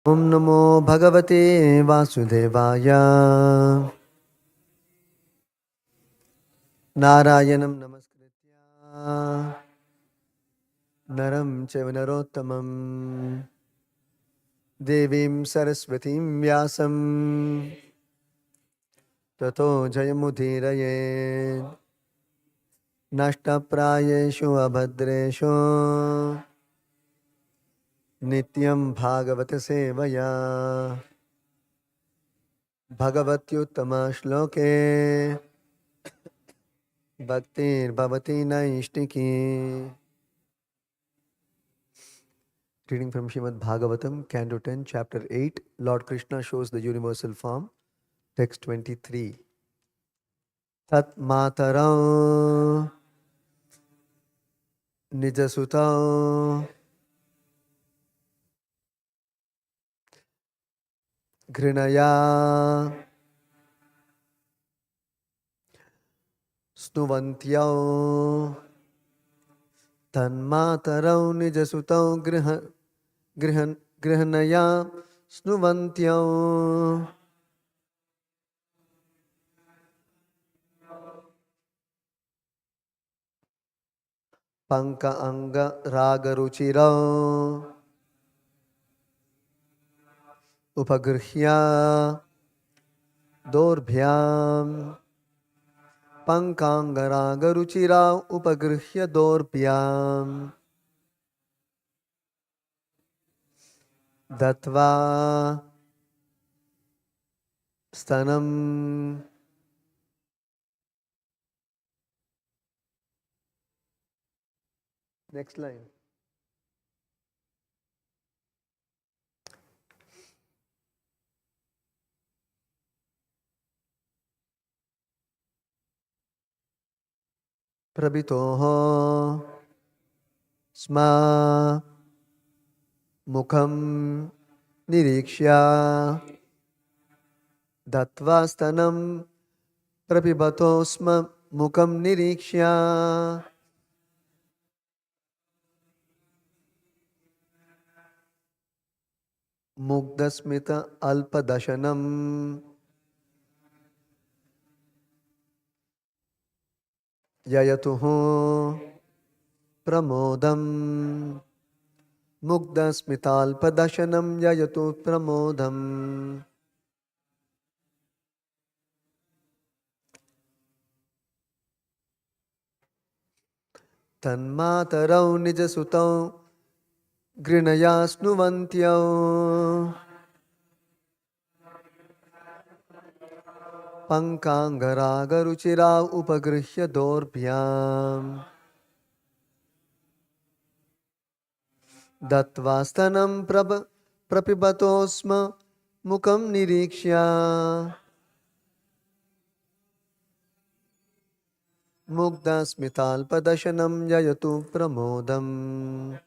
Om Namo Bhagavate Vasudevaya. Narayanam Namaskritya Naram Chaiva Narottamam Devim Saraswatim Vyasam Tato Jayamudhiraye Nashtaprayeshu Abhadreshu Nityam Bhagavata Sevaya Bhagavatyuttama Shloke Bhaktir Bhavati Naishtiki. Reading from Srimad Bhagavatam, Canto 10, Chapter 8, Lord Krishna shows the universal form. Text 23. Tat Mataram Nijasutam Grinaya Snuvantyau Tan Mataram Nijasutam Grihanaya Snuvantyau Panka Anga Ragaruchirau Upagriya Dorbhyam Pankangaragaruchira Upagriya Dorbhyam Datva Stanam. Next line. Prabitoho Sma Mukham Nirikshya Datva Stanam Prapibato Sma Mukham Nirikshya Mugdasmita Alpadashanam Yayatuhu Pramodam Mugdasmitalpadashanam Yayatu Pramodam Tanmatarau Nijasutau Grinaya Snuvantyau Pankangaragaruchira Upagrihya Dorbhyam Datvastanam Prapibatosma Mukam Nirikshya Mugdasmitalpadashanam Yayatu Pramodam.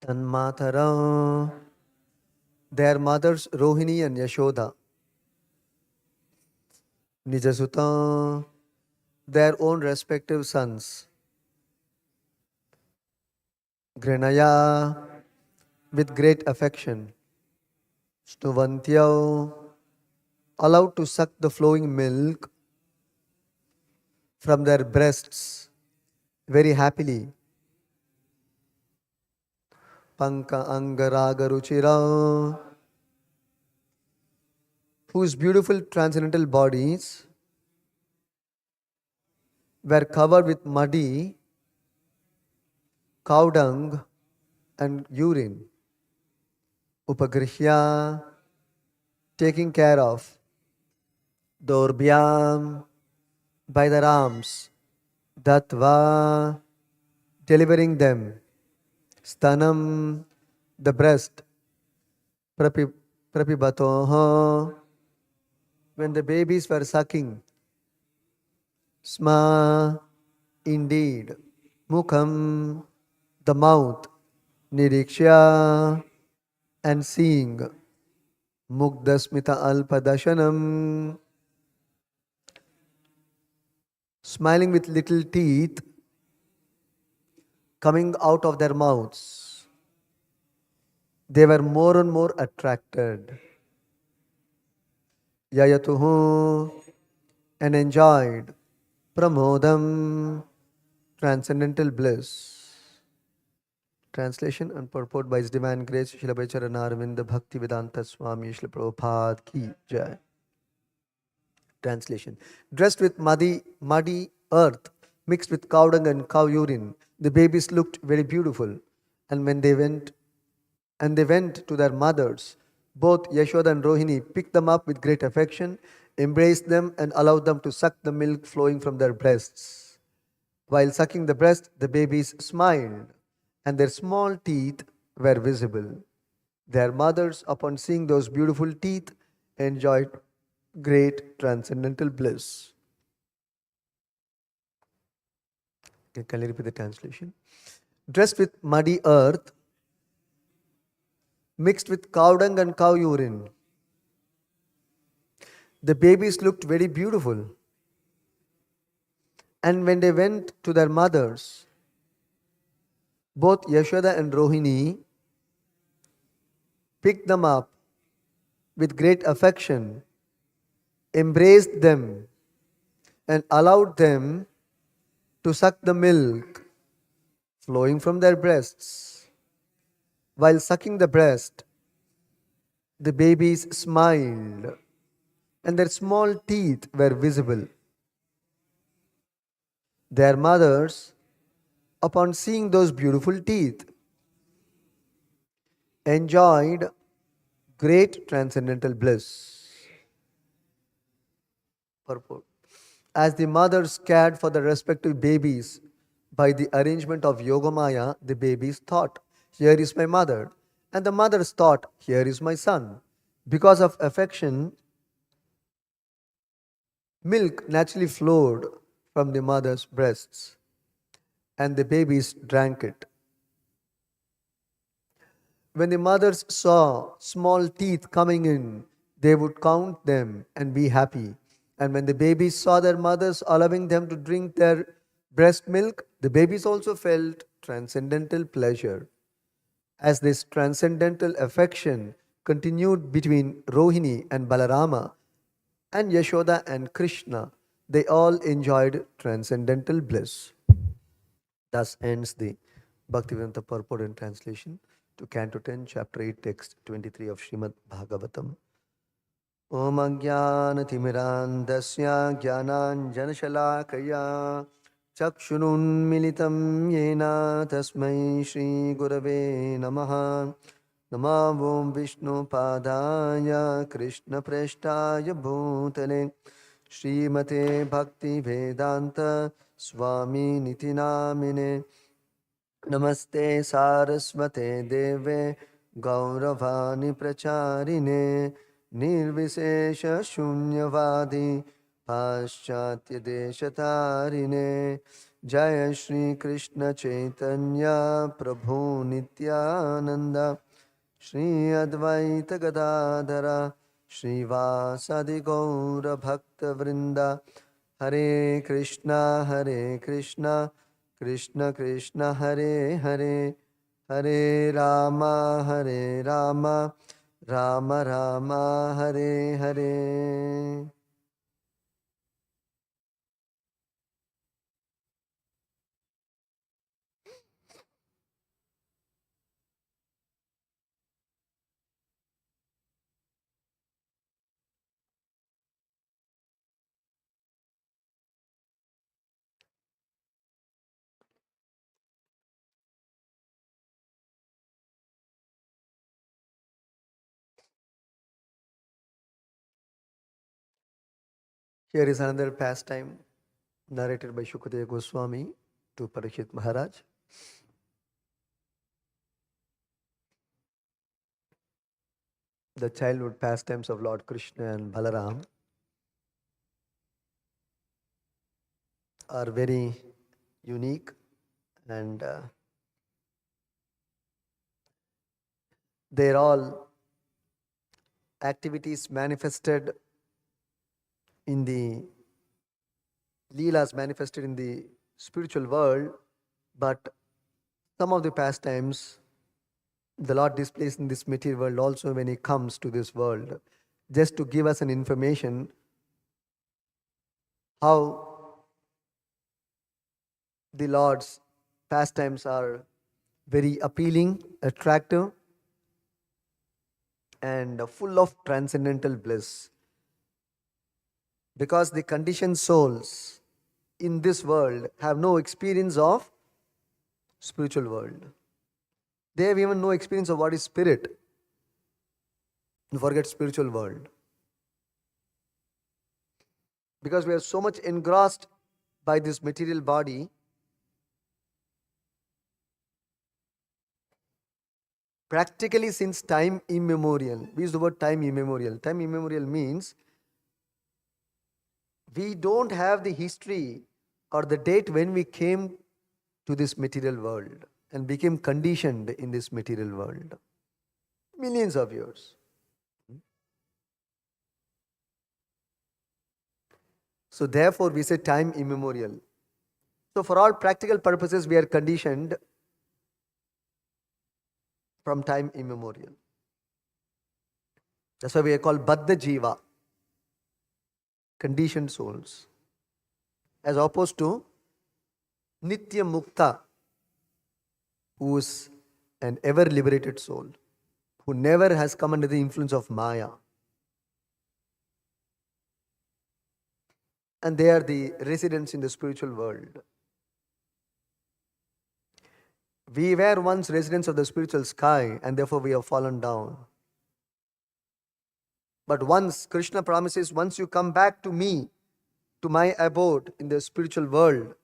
Tanmataram, their mothers Rohini and Yashoda. Nijasuta, their own respective sons. Grinaya, with great affection. Stuvantyau, allowed to suck the flowing milk from their breasts very happily. Panka Angaraga Ruchira, whose beautiful transcendental bodies were covered with muddy, cow dung, and urine. Upagrihya, taking care of. Dorbhyam, by their arms. Datva, delivering them. Stanam, the breast. Prapi, Prapibatoha, when the babies were sucking. Sma, indeed. Mukham, the mouth. Niriksha, and seeing. Mugdasmita alpadashanam, smiling with little teeth coming out of their mouths. They were more and more attracted. Yayatuhu, and enjoyed. Pramodam, transcendental bliss. Translation and purport by His Divine Grace, Srila Bhaicharan Arvinda Bhakti Vedanta Swami Srila Prabhupada Ki Jai. Translation. Dressed with muddy earth mixed with cow dung and cow urine, the babies looked very beautiful. And when they went to their mothers, both Yashoda and Rohini picked them up with great affection, embraced them, and allowed them to suck the milk flowing from their breasts. While sucking the breast, the babies smiled, and their small teeth were visible. Their mothers, upon seeing those beautiful teeth, enjoyed great transcendental bliss. Can I repeat the translation? Dressed with muddy earth, mixed with cow dung and cow urine, the babies looked very beautiful. And when they went to their mothers, both Yashoda and Rohini picked them up with great affection, embraced them, and allowed them to suck the milk flowing from their breasts. While sucking the breast, the babies smiled, and their small teeth were visible. Their mothers, upon seeing those beautiful teeth, enjoyed great transcendental bliss. Purport. As the mothers cared for the respective babies by the arrangement of Yogamaya, the babies thought, "Here is my mother," and the mothers thought, "Here is my son." Because of affection, milk naturally flowed from the mother's breasts, and the babies drank it. When the mothers saw small teeth coming in, they would count them and be happy. And when the babies saw their mothers allowing them to drink their breast milk, the babies also felt transcendental pleasure. As this transcendental affection continued between Rohini and Balarama, and Yashoda and Krishna, they all enjoyed transcendental bliss. Thus ends the Bhaktivedanta purport and translation to Canto 10, Chapter 8, Text 23 of Srimad Bhagavatam. Om Ajnanatimirandasya Jnananjanashalakaya Chakshununmilitam Yena Tasmai Shri Gurave Namaha. Namo Vishnu Padaya Krishna Preshtaya Bhutale Srimate Bhakti Vedanta Swami Niti Namine. Namaste Saraswate Deve Gauravani Pracharine Nirvishesha Shunyavadi Paschatya Deshatarine Jai Shri Krishna Chaitanya Prabhu Nityananda Shri Advaita Gadadhara Shri Vasadi Gaura Bhakta Vrinda Hare Krishna Krishna Krishna Hare Hare Hare Rama Rama Rama Hare Hare. Here is another pastime narrated by Shukadeva Goswami to Parikshit Maharaj. The childhood pastimes of Lord Krishna and Balaram are very unique, and they're all activities manifested in the Leelas manifested in the spiritual world, but some of the pastimes the Lord displays in this material world also when He comes to this world, just to give us an information how the Lord's pastimes are very appealing, attractive, and full of transcendental bliss. Because the conditioned souls in this world have no experience of spiritual world. They have even no experience of what is spirit. You forget spiritual world. Because we are so much engrossed by this material body, practically since time immemorial. We use the word time immemorial. Time immemorial means we don't have the history or the date when we came to this material world and became conditioned in this material world. Millions of years. So therefore we say time immemorial. So for all practical purposes we are conditioned from time immemorial. That's why we are called Baddha Jiva, conditioned souls, as opposed to Nitya Mukta, who is an ever liberated soul, who never has come under the influence of Maya. And they are the residents in the spiritual world. We were once residents of the spiritual sky, and therefore we have fallen down. But once Krishna promises, once you come back to me, to my abode in the spiritual world,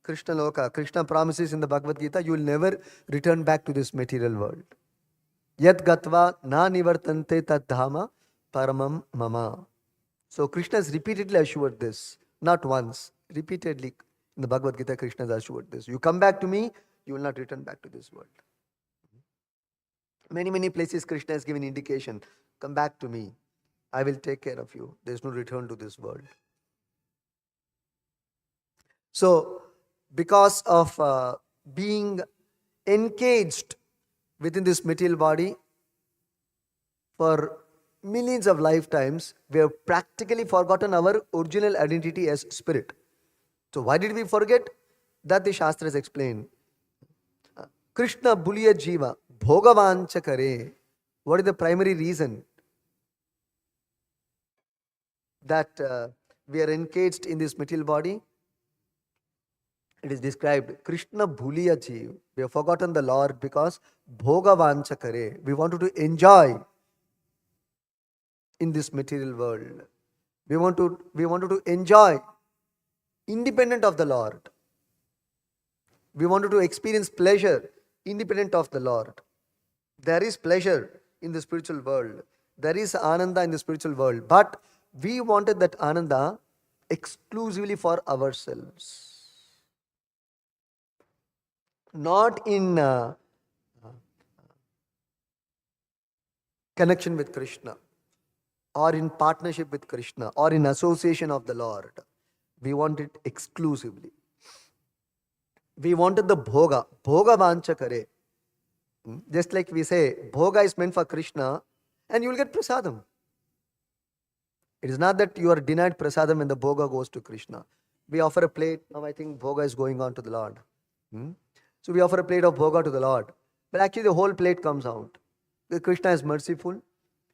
Krishna Loka, Krishna promises in the Bhagavad Gita, you will never return back to this material world. Yat gatva na nivartante tad dhama paramam mama. So Krishna has repeatedly assured this, not once, repeatedly in the Bhagavad Gita, Krishna has assured this. You come back to me, you will not return back to this world. Many places Krishna has given indication, come back to me, I will take care of you. There is no return to this world. So, because of being encaged within this material body for millions of lifetimes, we have practically forgotten our original identity as spirit. So why did we forget? That the Shastras explain. Krishna Buliya Jiva, Bhogavancha Kare. What is the primary reason that we are encaged in this material body? It is described, Krishna Bhuliya Jiva. We have forgotten the Lord because Bhogavancha Kare. We wanted to enjoy in this material world. We wanted to enjoy independent of the Lord. We wanted to experience pleasure independent of the Lord. There is pleasure in the spiritual world. There is ananda in the spiritual world. But we wanted that ananda exclusively for ourselves, not in connection with Krishna, or in partnership with Krishna, or in association of the Lord. We want it exclusively. We wanted the bhoga, bhoga vancha kare. Just like we say, bhoga is meant for Krishna, and you will get prasadam. It is not that you are denied prasadam when the bhoga goes to Krishna. We offer a plate, now I think bhoga is going on to the Lord. So we offer a plate of bhoga to the Lord, but actually the whole plate comes out. Krishna is merciful.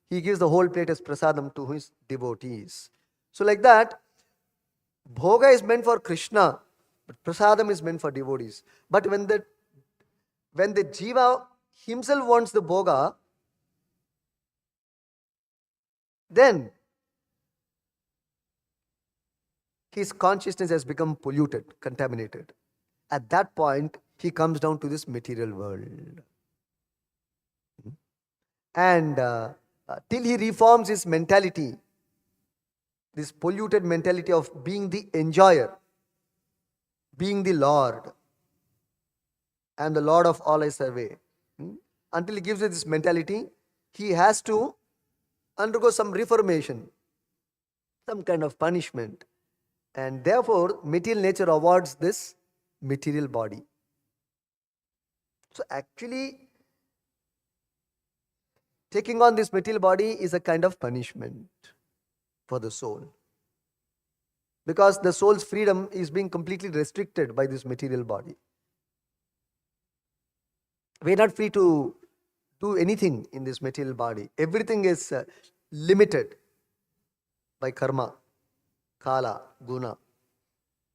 He gives the whole plate as prasadam to his devotees. So like that, bhoga is meant for Krishna, but prasadam is meant for devotees. But when the jiva himself wants the bhoga, then his consciousness has become polluted, contaminated. At that point, he comes down to this material world. And till he reforms his mentality, this polluted mentality of being the enjoyer, being the Lord, and the Lord of all I survey. Until he gives it this mentality, he has to undergo some reformation, some kind of punishment. And therefore, material nature awards this material body. So actually, taking on this material body is a kind of punishment for the soul. Because the soul's freedom is being completely restricted by this material body. We are not free to do anything in this material body. Everything is limited by karma, kala, guna.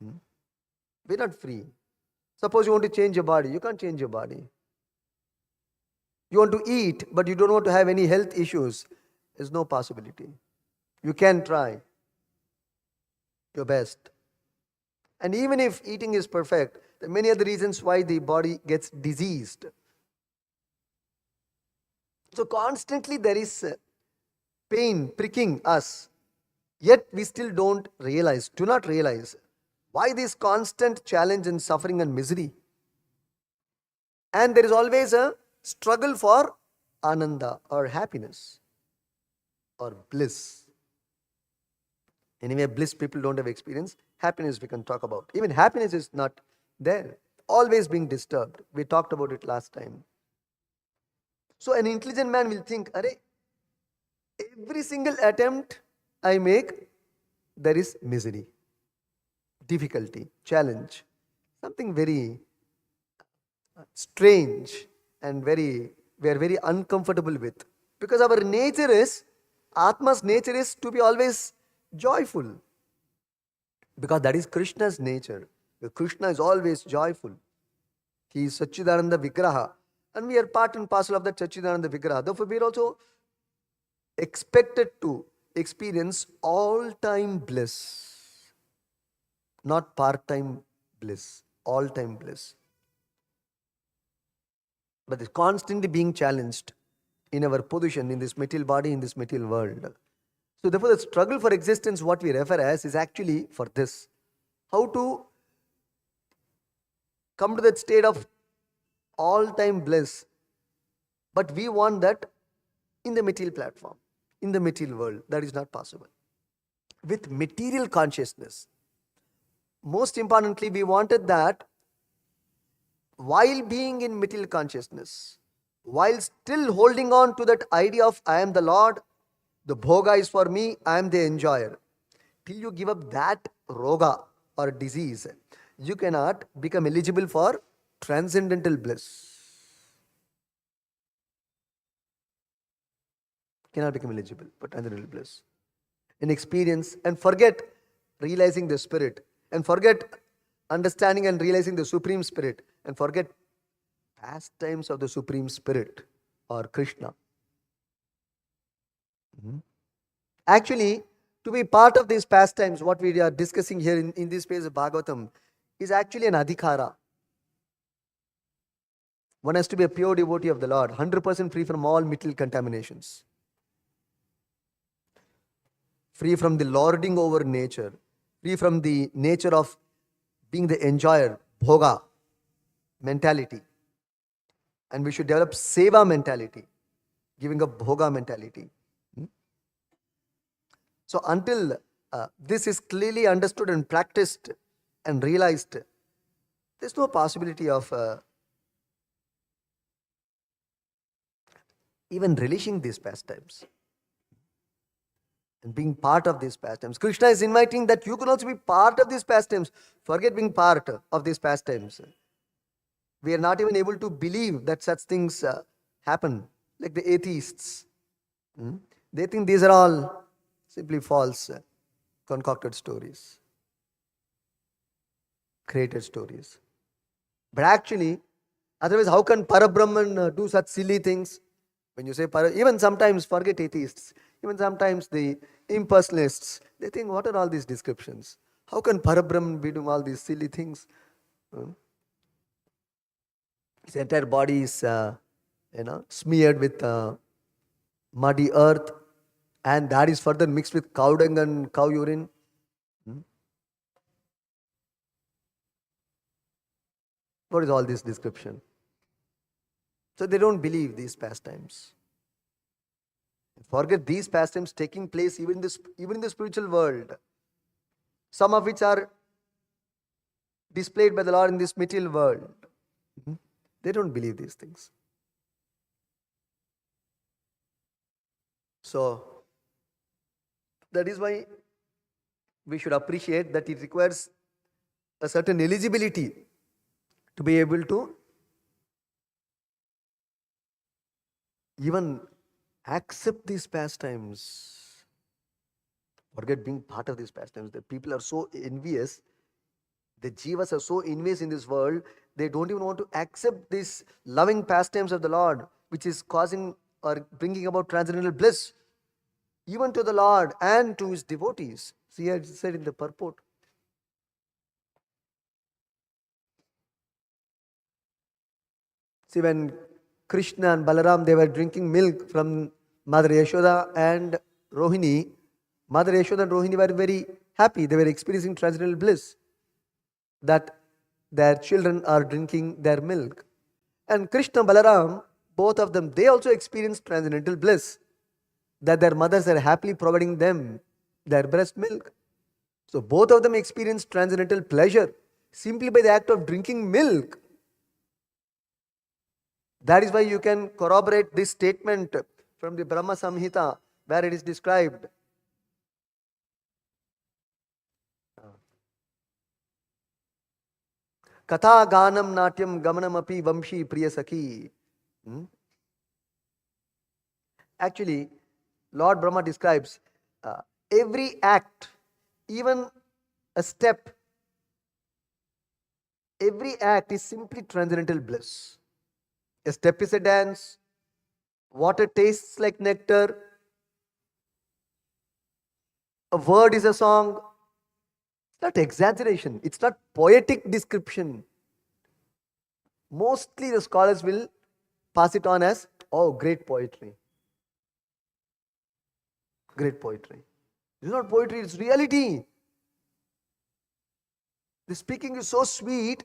We are not free. Suppose you want to change your body, you can't change your body. You want to eat, but you don't want to have any health issues. There's no possibility. You can try your best. And even if eating is perfect, there are many other reasons why the body gets diseased. So constantly there is pain pricking us. Yet we still do not realize why this constant challenge and suffering and misery. And there is always a struggle for ananda or happiness or bliss. Anyway, bliss people don't have experience. Happiness we can talk about. Even happiness is not there. Always being disturbed. We talked about it last time. So an intelligent man will think, every single attempt I make, there is misery, difficulty, challenge, something very strange and we are very uncomfortable with. Because our nature is, Atma's nature is to be always joyful. Because that is Krishna's nature. Krishna is always joyful. He is Satchidananda Vigraha. And we are part and parcel of that Satchidananda Vigraha. Therefore, we are also expected to experience all-time bliss. Not part-time bliss. All-time bliss. But it's constantly being challenged in our position in this material body, in this material world. So therefore, the struggle for existence, what we refer as, is actually for this. How to come to that state of all-time bliss. But we want that in the material platform, in the material world. That is not possible. With material consciousness. Most importantly, we wanted that while being in material consciousness, while still holding on to that idea of I am the Lord, the bhoga is for me, I am the enjoyer. Till you give up that roga or disease, you cannot become eligible for transcendental bliss. Cannot become eligible for transcendental bliss. In experience and forget realizing the spirit, and forget understanding and realizing the Supreme Spirit, and forget pastimes of the Supreme Spirit or Krishna. Actually, to be part of these pastimes, what we are discussing here in this phase of Bhagavatam, is actually an adhikara. One has to be a pure devotee of the Lord, 100% free from all material contaminations. Free from the lording over nature, free from the nature of being the enjoyer, bhoga mentality. And we should develop seva mentality, giving up bhoga mentality. Hmm? So until this is clearly understood and practiced and realized, there's no possibility of even relishing these pastimes and being part of these pastimes. Krishna is inviting that you can also be part of these pastimes. Forget being part of these pastimes. We are not even able to believe that such things happen, like the atheists. Hmm? They think these are all simply false, concocted stories, created stories. But actually, otherwise, how can Parabrahman do such silly things? When you say even sometimes forget atheists, even sometimes the impersonalists, they think, what are all these descriptions? How can Parabrahman be doing all these silly things? Hmm? His entire body is, smeared with muddy earth, and that is further mixed with cow dung and cow urine. Hmm? What is all this description? So they don't believe these pastimes. Forget these pastimes taking place even in the spiritual world, some of which are displayed by the Lord in this material world. Mhm. They don't believe these things. So that is why we should appreciate that it requires a certain eligibility to be able to even accept these pastimes. Forget being part of these pastimes. The people are so envious, the jivas are so envious in this world, they don't even want to accept these loving pastimes of the Lord, which is causing or bringing about transcendental bliss, even to the Lord and to his devotees. See, I said in the purport. See, when Krishna and Balaram, they were drinking milk from Mother Yashoda and Rohini, Mother Yashoda and Rohini were very happy. They were experiencing transcendental bliss, that their children are drinking their milk. And Krishna, Balaram, both of them, they also experienced transcendental bliss, that their mothers are happily providing them their breast milk. So both of them experienced transcendental pleasure simply by the act of drinking milk. That is why you can corroborate this statement from the Brahma Samhita, where it is described. Katha Ganam Natyam Gamanam Api Vamshi Priya Sakhi. Hmm? Actually, Lord Brahma describes every act, even a step, every act is simply transcendental bliss. A step is a dance, water tastes like nectar, a word is a song. It's not exaggeration, it's not poetic description. Mostly the scholars will pass it on as, oh, great poetry. Great poetry. It's not poetry, it's reality. The speaking is so sweet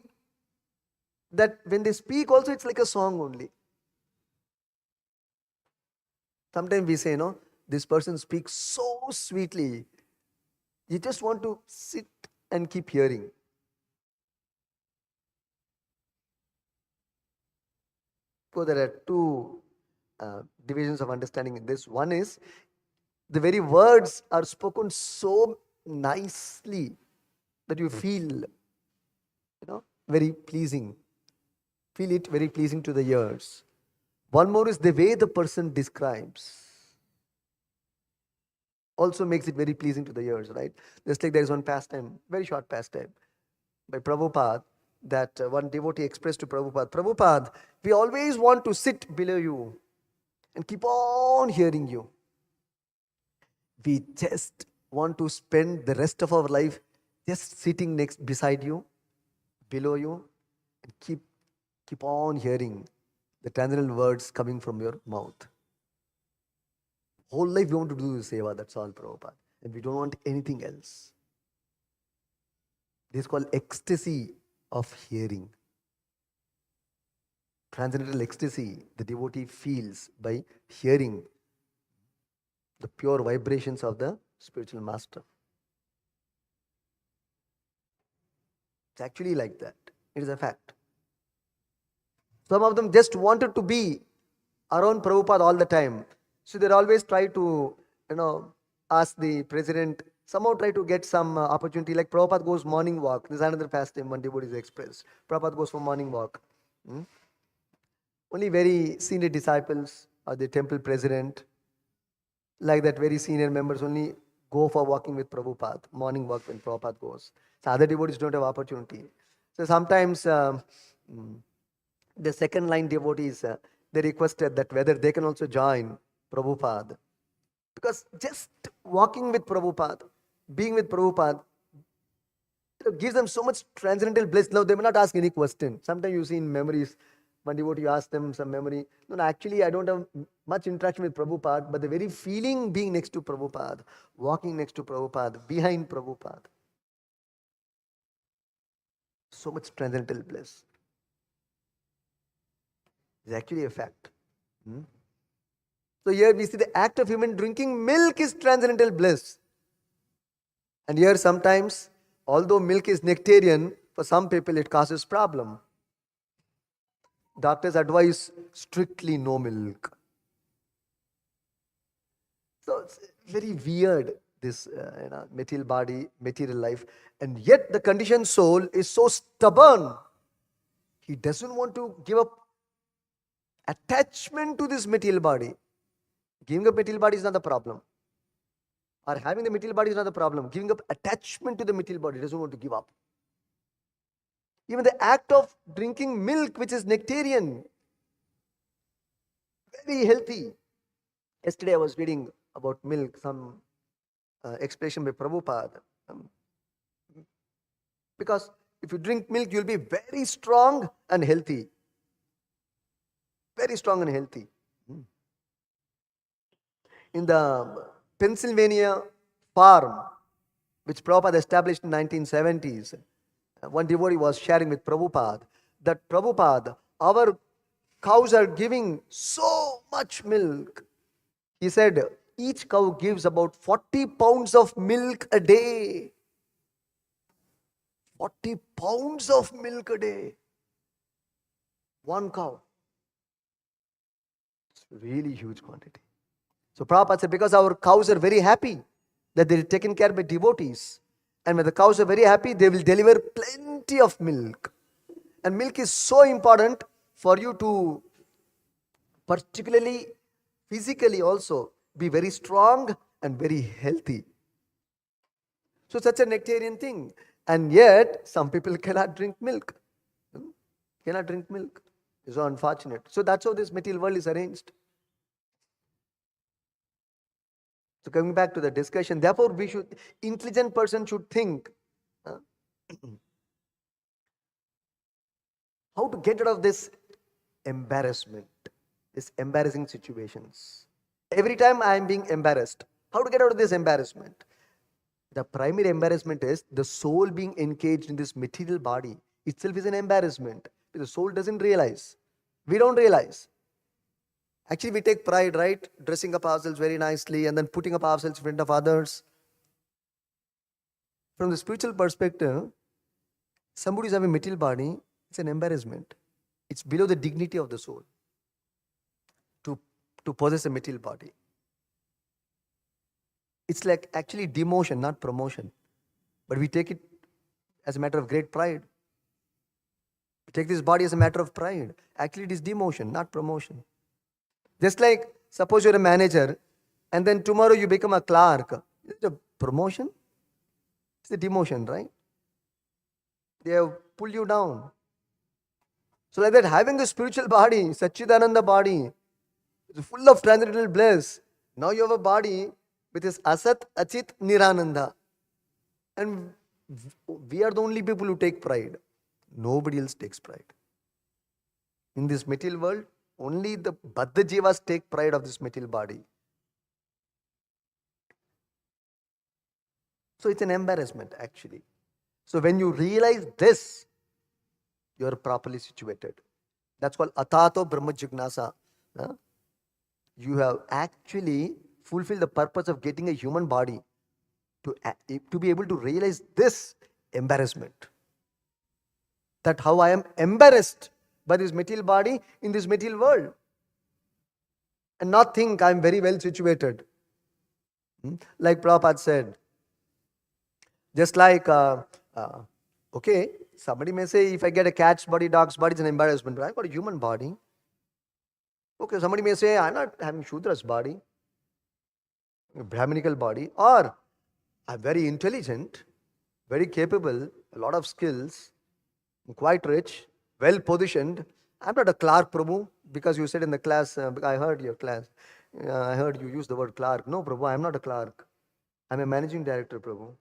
that when they speak also it's like a song only. Sometimes we say, no, this person speaks so sweetly. You just want to sit and keep hearing. So there are two divisions of understanding in this. One is the very words are spoken so nicely that you feel, very pleasing. Feel it very pleasing to the ears. One more is the way the person describes. Also makes it very pleasing to the ears, right? Just like there is one pastime, very short pastime, by Prabhupada, that one devotee expressed to Prabhupada, Prabhupada, we always want to sit below you and keep on hearing you. We just want to spend the rest of our life just sitting next beside you, below you, and keep on hearing the transcendental words coming from your mouth. Whole life we want to do seva, that's all, Prabhupada. And we don't want anything else. This is called ecstasy of hearing. Transcendental ecstasy the devotee feels by hearing the pure vibrations of the spiritual master. It's actually like that. It is a fact. Some of them just wanted to be around Prabhupada all the time. So they always try to, ask the president, somehow try to get some opportunity. Like Prabhupada goes morning walk. This is another pastime one devotee is expressed. Prabhupada goes for morning walk. Only very senior disciples or the temple president, like that very senior members only go for walking with Prabhupada, morning walk when Prabhupada goes. So other devotees don't have opportunity. So sometimes the second line devotees, they requested that whether they can also join Prabhupada. Because just walking with Prabhupada, being with Prabhupada, gives them so much transcendental bliss. Now they may not ask any question. Sometimes you see in memories, one devotee you ask them some memory. No, actually I don't have much interaction with Prabhupada, but the very feeling being next to Prabhupada, walking next to Prabhupada, behind Prabhupada, so much transcendental bliss. It's actually a fact. So here we see the act of human drinking milk is transcendental bliss. And here sometimes, although milk is nectarian, for some people it causes problem. Doctors advise strictly no milk. So it's very weird, this material body, material life. And yet the conditioned soul is so stubborn. He doesn't want to give up attachment to this material body. Giving up material body is not the problem. Or having the material body is not the problem. Giving up attachment to the material body, doesn't want to give up. Even the act of drinking milk, which is nectarian, very healthy. Yesterday I was reading about milk, some explanation by Prabhupada. Because if you drink milk, you'll be very strong and healthy. Very strong and healthy. In the Pennsylvania farm, which Prabhupada established in 1970s, one devotee was sharing with Prabhupada that Prabhupada, our cows are giving so much milk. He said, each cow gives about 40 pounds of milk a day. 40 pounds of milk a day. One cow. It's really huge quantity. So Prabhupada said, because our cows are very happy that they are taken care by devotees. And when the cows are very happy, they will deliver plenty of milk. And milk is so important for you to, particularly physically also, be very strong and very healthy. So such a nectarian thing. And yet, some people cannot drink milk. Cannot drink milk. It's so unfortunate. So that's how this material world is arranged. So coming back to the discussion, therefore intelligent person should think how to get out of this embarrassment, these embarrassing situations. Every time I am being embarrassed, how to get out of this embarrassment? The primary embarrassment is the soul being engaged in this material body itself is an embarrassment. The soul doesn't realize. We don't realize. Actually, we take pride, right? Dressing up ourselves very nicely and then putting up ourselves in front of others. From the spiritual perspective, somebody who's having a material body, it's an embarrassment. It's below the dignity of the soul to possess a material body. It's like actually demotion, not promotion. But we take it as a matter of great pride. We take this body as a matter of pride. Actually, it is demotion, not promotion. Just like, suppose you're a manager and then tomorrow you become a clerk. Is it a promotion? It's a demotion, right? They have pulled you down. So like that, having the spiritual body, Satchidananda body, is full of transcendental bliss. Now you have a body which is Asat, Achit, Nirananda. And we are the only people who take pride. Nobody else takes pride. In this material world, only the Baddha Jivas take pride of this material body. So it's an embarrassment actually. So when you realize this, you are properly situated. That's called Atato Brahma Jignasa. You have actually fulfilled the purpose of getting a human body to be able to realize this embarrassment. That how I am embarrassed by this material body in this material world. And not think I am very well situated. Like Prabhupada said, just like, okay, somebody may say, if I get a cat's body, dog's body, it's an embarrassment. But I've got a human body. Okay, somebody may say, I'm not having Shudra's body, a Brahminical body, or I'm very intelligent, very capable, a lot of skills, quite rich, well positioned. I'm not a clerk, Prabhu, because you said in the class, I heard your class, I heard you use the word clerk. No, Prabhu, I'm not a clerk. I'm a managing director, Prabhu.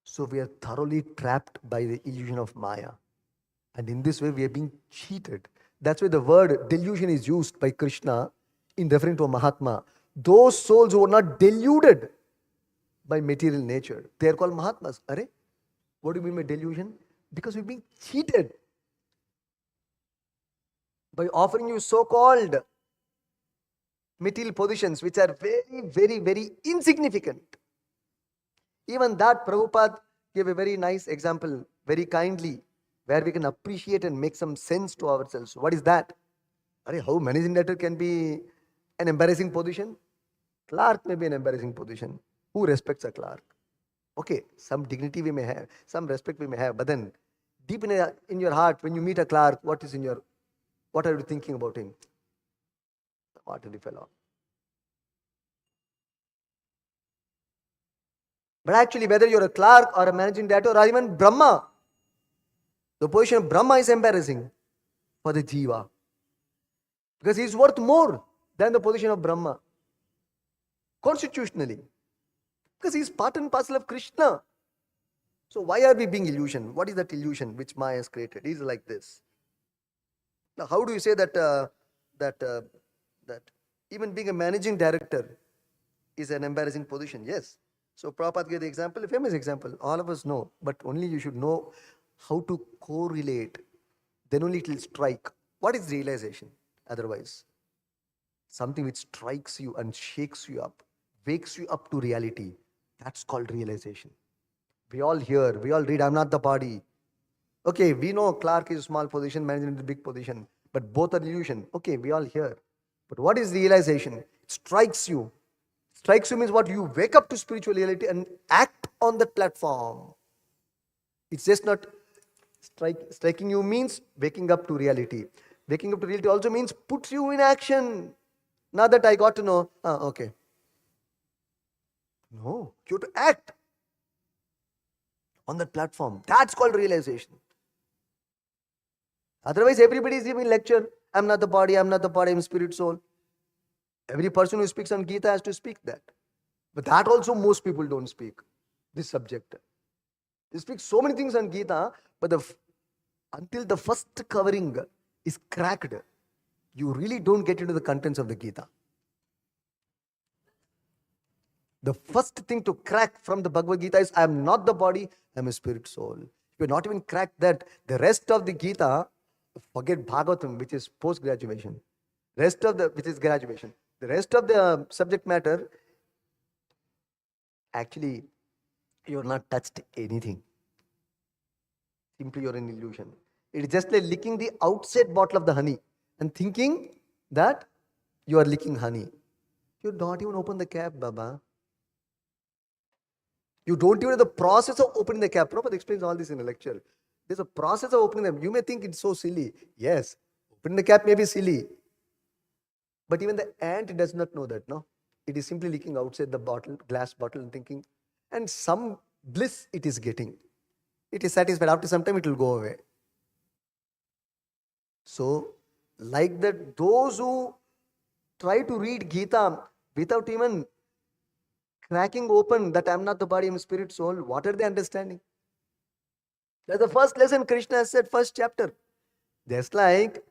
So we are thoroughly trapped by the illusion of Maya. And in this way, we are being cheated. That's why the word delusion is used by Krishna in referring to a Mahatma. Those souls who are not deluded by material nature, they are called Mahatmas. Arre? What do you mean by delusion? Because we're being cheated by offering you so-called material positions which are very, very, very insignificant. Even that Prabhupada gave a very nice example, very kindly, where we can appreciate and make some sense to ourselves. What is that? How managing director can be an embarrassing position? Clerk may be an embarrassing position. Who respects a clerk? Okay, some dignity we may have, some respect we may have, but then deep in your heart, when you meet a clerk, what are you thinking about him? What a fellow. But actually, whether you're a clerk or a managing director or even Brahma, the position of Brahma is embarrassing for the Jiva. Because he's worth more than the position of Brahma. Constitutionally. Because he's part and parcel of Krishna. So why are we being illusioned? What is that illusion which Maya has created? It is like this. Now, how do you say that even being a managing director is an embarrassing position? Yes. So Prabhupada gave the example, a famous example. All of us know, but only you should know how to correlate. Then only it will strike. What is realization? Otherwise, something which strikes you and shakes you up, wakes you up to reality. That's called realization. We all hear, we all read, I'm not the body. Okay, we know clerk is a small position, manager is a big position, but both are illusion. Okay, we all hear. But what is realization? It strikes you. Strikes you means what? You wake up to spiritual reality and act on that platform. It's just not striking you means waking up to reality. Waking up to reality also means puts you in action. Now that I got to know, okay. No, you have to act on that platform. That's called realization. Otherwise, everybody is giving lecture. I'm not the body, I'm I'm spirit, soul. Every person who speaks on Gita has to speak that. But that also most people don't speak, this subject. They speak so many things on Gita, but until the first covering is cracked, you really don't get into the contents of the Gita. The first thing to crack from the Bhagavad Gita is, I am not the body, I am a spirit soul. If you not even cracked that, the rest of the Gita, forget Bhagavatam, which is post-graduation. Which is graduation. The rest of the subject matter, actually, you are not touched anything. Simply you are an illusion. It is just like licking the outside bottle of the honey and thinking that you are licking honey. You don't even open the cap, Baba. You don't even know the process of opening the cap. Prabhupada explains all this in a lecture. There's a process of opening them. You may think it's so silly. Yes, opening the cap may be silly. But even the ant does not know that, no? It is simply licking outside the bottle, glass bottle, and thinking, and some bliss it is getting. It is satisfied. After some time, it will go away. So, like that, those who try to read Gita without even cracking open that I'm not the body, I'm spirit, soul, what are they understanding? That's the first lesson Krishna has said, first chapter. Just like,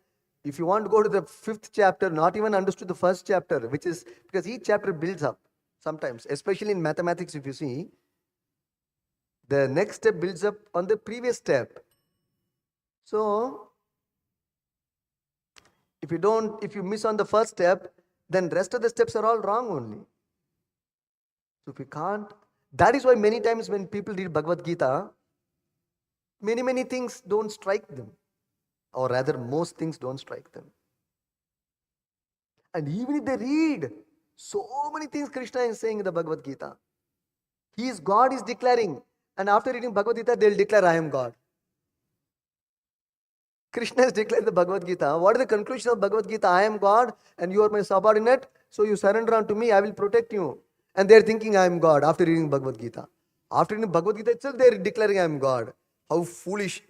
if you want to go to the 5th chapter, not even understood the first chapter, which is, because each chapter builds up. Sometimes, especially in mathematics, if you see, the next step builds up on the previous step. So, if you miss on the first step, then rest of the steps are all wrong only. So if you can't, that is why many times when people read Bhagavad Gita, many things don't strike them, or rather, most things don't strike them. And even if they read, so many things Krishna is saying in the Bhagavad Gita. God is declaring, and after reading Bhagavad Gita, they'll declare, I am God. Krishna has declared the Bhagavad Gita. What is the conclusion of Bhagavad Gita? I am God and you are my subordinate, so you surrender unto me, I will protect you. And they're thinking I am God after reading Bhagavad Gita. After reading Bhagavad Gita itself, they're declaring I am God. How foolish.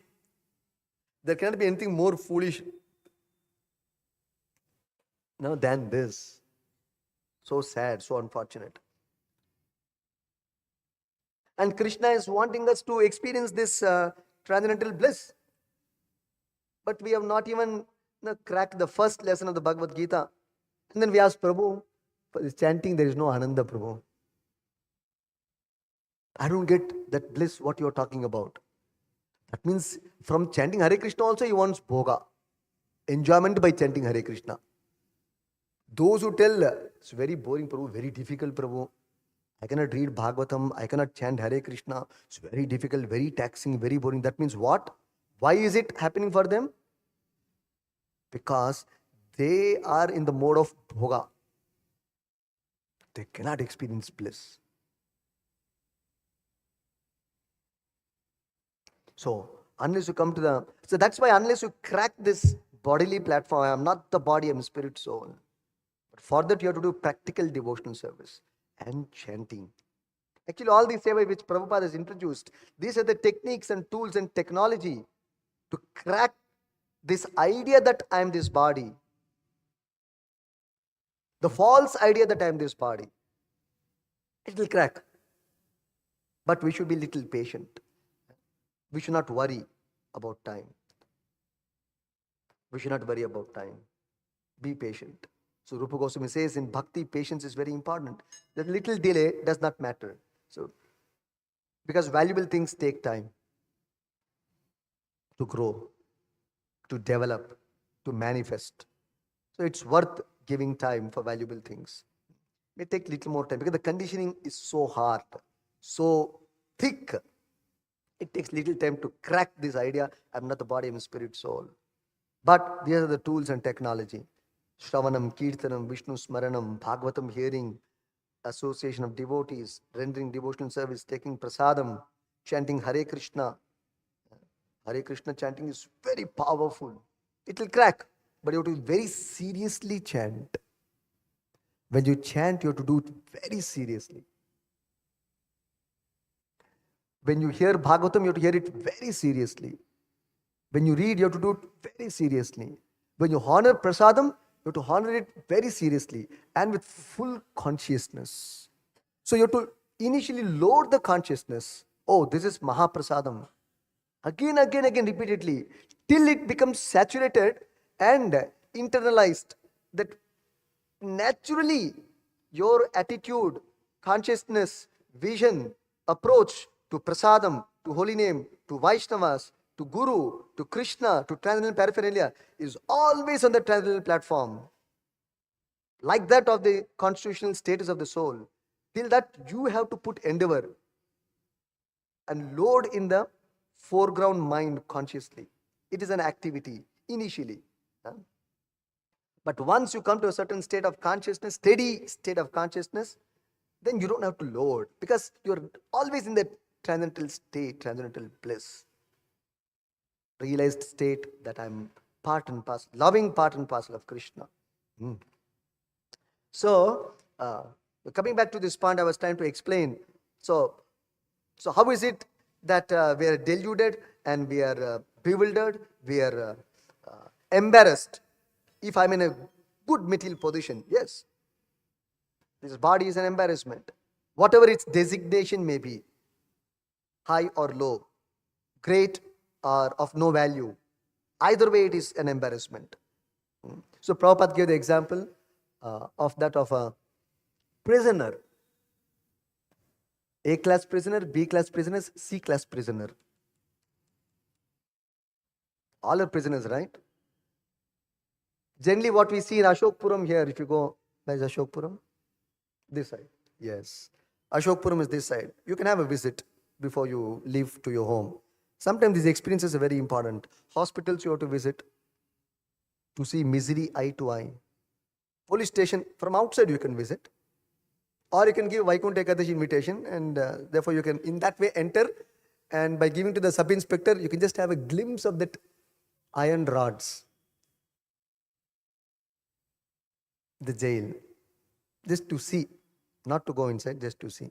There cannot be anything more foolish than this. So sad, so unfortunate. And Krishna is wanting us to experience this transcendental bliss. But we have not even cracked the first lesson of the Bhagavad Gita. And then we ask Prabhu, for this chanting there is no Ananda, Prabhu. I don't get that bliss what you are talking about. That means from chanting Hare Krishna also he wants bhoga. Enjoyment by chanting Hare Krishna. Those who tell, it's very boring, Prabhu, very difficult, Prabhu. I cannot read Bhagavatam, I cannot chant Hare Krishna. It's very difficult, very taxing, very boring. That means what? Why is it happening for them? Because they are in the mode of bhoga. They cannot experience bliss. So, unless you come to so that's why unless you crack this bodily platform, I am not the body, I am spirit, soul. But for that you have to do practical devotional service and chanting. Actually, all these seva which Prabhupada has introduced, these are the techniques and tools and technology to crack this idea that I am this body. The false idea that I am this body. It will crack. But we should be little patient. We should not worry about time. We should not worry about time. Be patient. So Rupa Goswami says in bhakti, patience is very important. That little delay does not matter. So, because valuable things take time to grow, to develop, to manifest. So it's worth giving time for valuable things. It may take little more time because the conditioning is so hard, so thick. It takes little time to crack this idea, I'm not the body, I'm spirit, soul. But these are the tools and technology. Shravanam, Kirtanam, Vishnu Smaranam, Bhagavatam hearing, association of devotees, rendering devotional service, taking prasadam, chanting Hare Krishna. Hare Krishna chanting is very powerful. It will crack, but you have to very seriously chant. When you chant, you have to do it very seriously. When you hear Bhagavatam, you have to hear it very seriously. When you read, you have to do it very seriously. When you honor prasadam, you have to honor it very seriously and with full consciousness. So you have to initially load the consciousness. Oh, this is Mahaprasadam. Again, repeatedly, till it becomes saturated and internalized. That naturally your attitude, consciousness, vision, approach to prasadam, to holy name, to Vaishnavas, to Guru, to Krishna, to transcendental paraphernalia is always on the transcendental platform. Like that of the constitutional status of the soul. Till that you have to put endeavor and load in the foreground mind consciously. It is an activity initially. But once you come to a certain state of consciousness, steady state of consciousness, then you don't have to load because you're always in that transcendental state, transcendental bliss. Realized state that I'm part and parcel, loving part and parcel of Krishna. So, coming back to this point, I was trying to explain. So how is it that we are deluded and we are bewildered, we are embarrassed? If I'm in a good material position, yes, this body is an embarrassment. Whatever its designation may be, high or low, great or of no value, either way it is an embarrassment. So Prabhupada gave the example of that of a prisoner A class prisoner, B class prisoners, C class prisoner. All are prisoners, right? Generally, what we see in Ashokpuram here, if you go, where is Ashokpuram? This side. Yes. Ashokpuram is this side. You can have a visit before you leave to your home. Sometimes these experiences are very important. Hospitals you have to visit to see misery eye to eye. Police station, from outside you can visit. Or you can give Vaikuntha Ekadashi invitation, and therefore you can in that way enter, and by giving to the sub-inspector, you can just have a glimpse of that iron rods, the jail, just to see, not to go inside, just to see.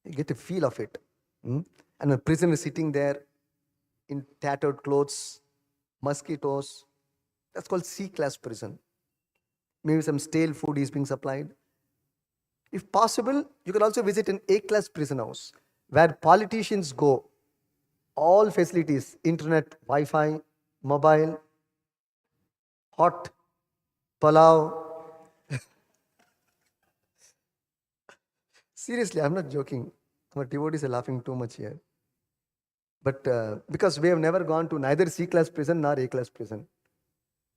You get a feel of it. And a prisoner sitting there in tattered clothes, mosquitoes, that's called C-class prison. Maybe some stale food is being supplied. If possible, you can also visit an A-class prison house where politicians go. All facilities, internet, Wi-Fi, mobile, hot, palau. Seriously, I'm not joking. Our devotees are laughing too much here. But because we have never gone to neither C-class prison nor A-class prison,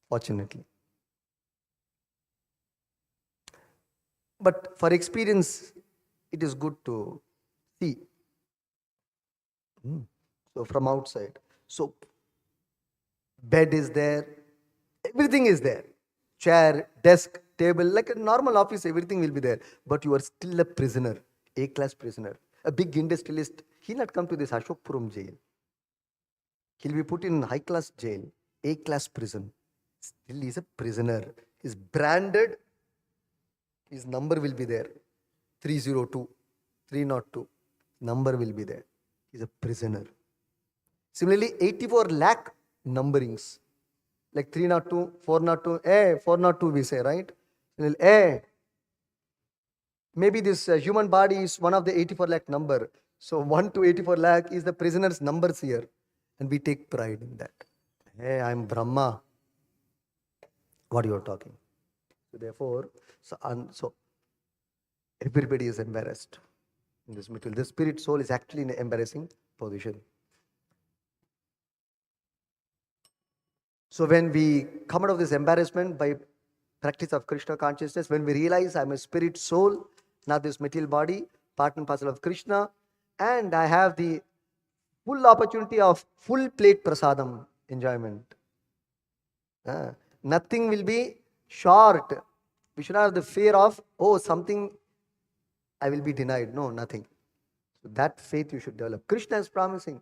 fortunately. But for experience, it is good to see. So from outside. So bed is there, everything is there. Chair, desk, table, like a normal office, everything will be there. But you are still a prisoner, A-class prisoner. A big industrialist, he'll not come to this Ashokpuram jail. He'll be put in high-class jail, A-class prison. Still he's a prisoner. He's branded. His number will be there. 302, 302. Number will be there. He's a prisoner. Similarly, 84 lakh numberings. Like 302, 402, 402 we say, right? Maybe this human body is one of the 84 lakh number. So 1 to 84 lakh is the prisoner's numbers here. And we take pride in that. Hey, I'm Brahma. What you are talking? So therefore, so everybody is embarrassed in this material. The spirit soul is actually in an embarrassing position. So when we come out of this embarrassment by practice of Krishna consciousness, when we realize I'm a spirit soul, not this material body, part and parcel of Krishna, and I have the full opportunity of full plate prasadam enjoyment. Nothing will be short. We should have the fear of, something I will be denied. No, nothing. So that faith you should develop. Krishna is promising.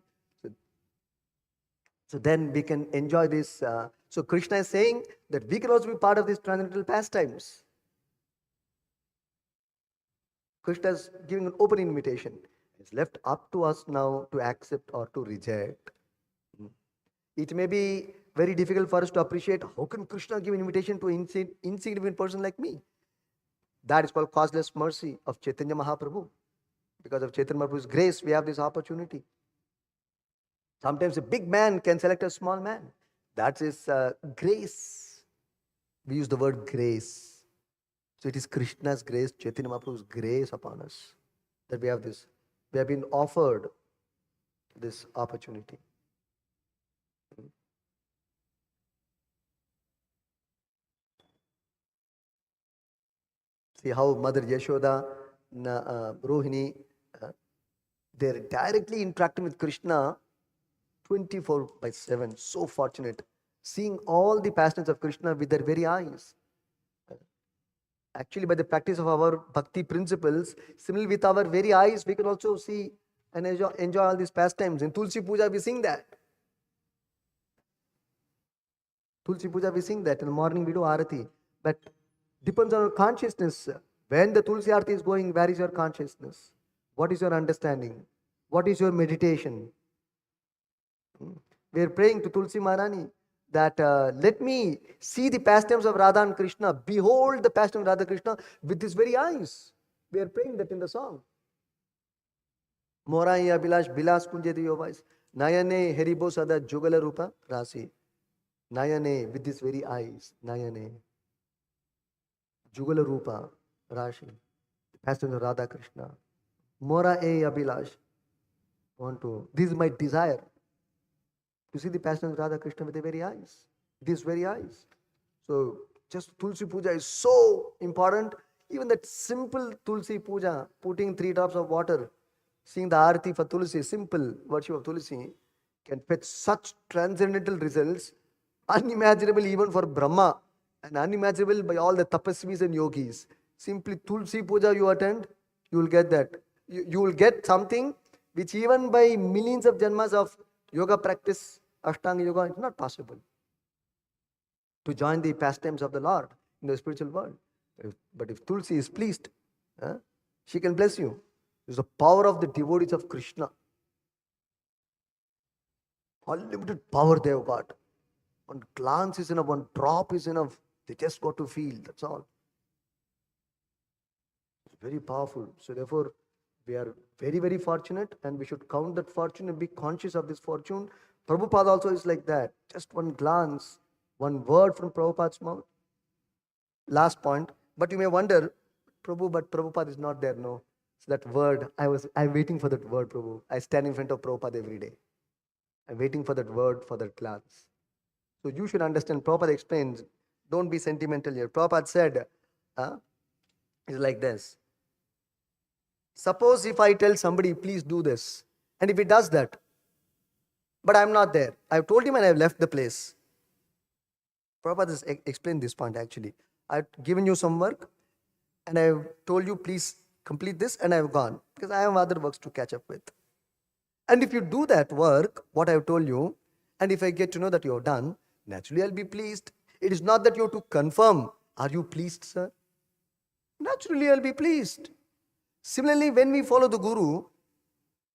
So then we can enjoy this. So Krishna is saying that we can also be part of these transcendental pastimes. Krishna is giving an open invitation. It's left up to us now to accept or to reject. It may be very difficult for us to appreciate how can Krishna give an invitation to an insignificant person like me. That is called causeless mercy of Chaitanya Mahaprabhu. Because of Chaitanya Mahaprabhu's grace, we have this opportunity. Sometimes a big man can select a small man. That is grace. We use the word grace. So it is Krishna's grace, Chaitanya Mahaprabhu's grace upon us that we have this. We have been offered this opportunity. See how Mother Yashoda, Rohini, they're directly interacting with Krishna 24/7. So fortunate. Seeing all the passions of Krishna with their very eyes. Actually, by the practice of our bhakti principles, similarly with our very eyes, we can also see and enjoy all these pastimes. In Tulsi Puja, we sing that. Tulsi Puja, we sing that. In the morning, we do Arati. But depends on our consciousness. When the Tulsi Arati is going, where is your consciousness? What is your understanding? What is your meditation? We are praying to Tulsi Maharani that let me see the pastimes of Radha and Krishna. Behold the pastimes of Radha and Krishna with these very eyes. We are praying that in the song. Moraya Bilash Bilas Kunje Diyo voice. Nayane Heribo Sada Jugala Rupa Rasi. Nayane with these very eyes. Nayane. Jugala Rupa Rashi. The pastimes of Radha Krishna. Mora e Abhilash. This is my desire to see the passion of Radha Krishna with the very eyes. These very eyes. So just Tulsi Puja is so important. Even that simple Tulsi Puja, putting 3 drops of water, seeing the Arati for Tulsi, simple worship of Tulsi, can fetch such transcendental results, unimaginable even for Brahma, and unimaginable by all the tapasvis and yogis. Simply Tulsi Puja you attend, you will get that. You will get something which even by millions of janmas of yoga practice, Ashtanga Yoga, it's not possible to join the pastimes of the Lord in the spiritual world. But if Tulsi is pleased, she can bless you. It's the power of the devotees of Krishna. Unlimited power they have got. One glance is enough, one drop is enough. They just got to feel, that's all. It's very powerful. So therefore, we are very, very fortunate, and we should count that fortune and be conscious of this fortune. Prabhupada also is like that. Just one glance, one word from Prabhupada's mouth. Last point. But you may wonder, Prabhu, but Prabhupada is not there, no. So that word, I'm waiting for that word, Prabhu. I stand in front of Prabhupada every day. I'm waiting for that word, for that glance. So you should understand, Prabhupada explains, don't be sentimental here. Prabhupada said, it's like this. Suppose if I tell somebody, please do this, and if he does that, but I'm not there. I've told him and I've left the place. Prabhupada has explained this point actually. I've given you some work and I've told you, please complete this, and I've gone because I have other works to catch up with. And if you do that work, what I've told you, and if I get to know that you have done, naturally I'll be pleased. It is not that you have to confirm, are you pleased, sir? Naturally I'll be pleased. Similarly, when we follow the Guru,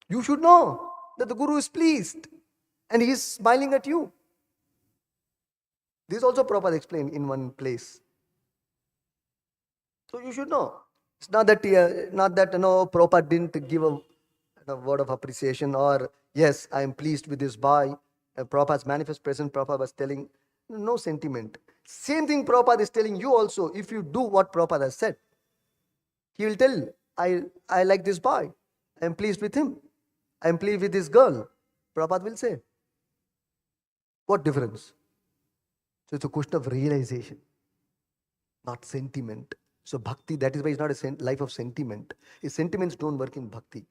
you should know that the Guru is pleased and he is smiling at you. This also Prabhupada explained in one place. So you should know. It's not that Prabhupada didn't give a word of appreciation, or yes, I am pleased with this boy. Prabhupada's manifest presence, Prabhupada was telling, no sentiment. Same thing Prabhupada is telling you also. If you do what Prabhupada has said, he will tell, I like this boy. I am pleased with him. I am pleased with this girl. Prabhupada will say. What difference? So it's a question of realization, not sentiment. So bhakti, that is why it's not a life of sentiment. Sentiments don't work in bhakti.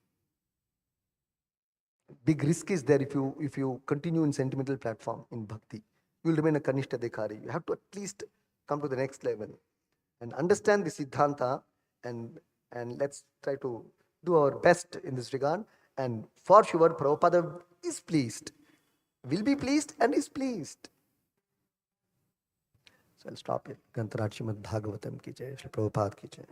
Big risk is there if you continue in sentimental platform in bhakti. You will remain a kanishta dekhari. You have to at least come to the next level and understand the siddhanta, and let's try to do our best in this regard. And for sure, Prabhupada is pleased, will be pleased, and is pleased. So I'll stop here. Grantaraj Srimad Bhagavatam ki jai, Shri Prabhupada ki jai.